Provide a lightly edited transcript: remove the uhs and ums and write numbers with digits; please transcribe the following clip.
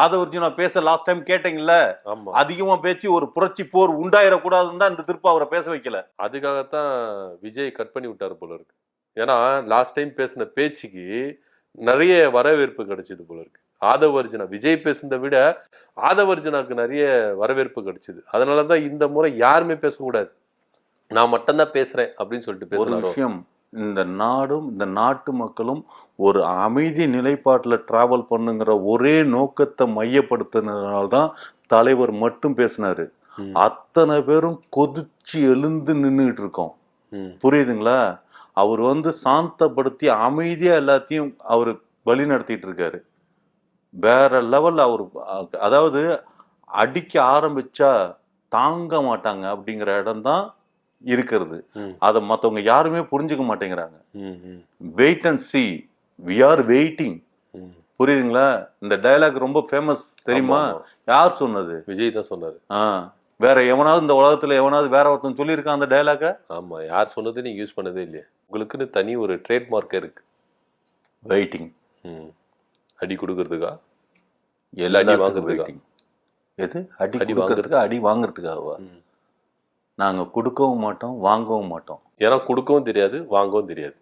ஆதவர்ஜுனா பேச last time கேட்டீங்கல்ல, அதிகமா பேச்சு ஒரு புரட்சி போர் உண்டாயிடக்கூடாதுன்னு தான் இந்த திருப்ப அவரை பேச வைக்கல. அதுக்காகத்தான் விஜய் கட் பண்ணி விட்டாரு போல இருக்கு. ஏன்னா லாஸ்ட் டைம் பேசின பேச்சுக்கு நிறைய வரவேற்பு கிடைச்சது போல இருக்கு. ஆதவர்ஜுனா விஜய் பேசுனதை விட ஆதவர்ஜுனாக்கு நிறைய வரவேற்பு கிடைச்சது. அதனாலதான் இந்த முறை யாருமே பேசக்கூடாது, நான் மட்டும்தான் பேசுறேன் அப்படின்னு சொல்லிட்டு பேசுறாரு. ஒரு விஷயம், இந்த நாடும் இந்த நாட்டு மக்களும் ஒரு அமைதி நிலைப்பாட்டில் டிராவல் பண்ணுங்கிற ஒரே நோக்கத்தை மையப்படுத்தினதுனால்தான் தலைவர் மட்டும் பேசினாரு. அத்தனை பேரும் கொதிச்சு எழுந்து நின்றுட்டு இருக்கோம். புரியுதுங்களா? அவர் சாந்தப்படுத்தி அமைதியா எல்லாத்தையும் அவரு வழி நடத்திட்டு இருக்காரு. வேற லெவல். அவர் அதாவது அடிக்க ஆரம்பிச்சா தாங்க மாட்டாங்க அப்படிங்கிற இடம் தான் இருக்கிறது. அதை மற்றவங்க யாருமே புரிஞ்சுக்க மாட்டேங்கிறாங்க. Wait and see, we are waiting. புரியுதுங்களா? இந்த டயலாக் ரொம்ப ஃபேமஸ் தெரியுமா? யார் சொன்னது? விஜய் தான் சொன்னாரு. வேற எவனாவது இந்த உலகத்துல எவனாவது வேற ஒருத்தன் சொல்லியிருக்கான் அந்த டயலாக? ஆமா, யார் சொன்னது நீங்க யூஸ் பண்ணதே இல்லையா? உங்களுக்குன்னு தனி ஒரு ட்ரேட்மார்க் இருக்கு. வெயிட்டிங். அடி கொடுக்கறதுக்கா? அடி வாங்குறதுக்கா? எது அடி கொடுக்கறதுக்கா அடி வாங்குறதுக்காகவா? நாங்க கொடுக்கவும் மாட்டோம், வாங்கவும் மாட்டோம். ஏன்னா கொடுக்கவும் தெரியாது, வாங்கவும் தெரியாது.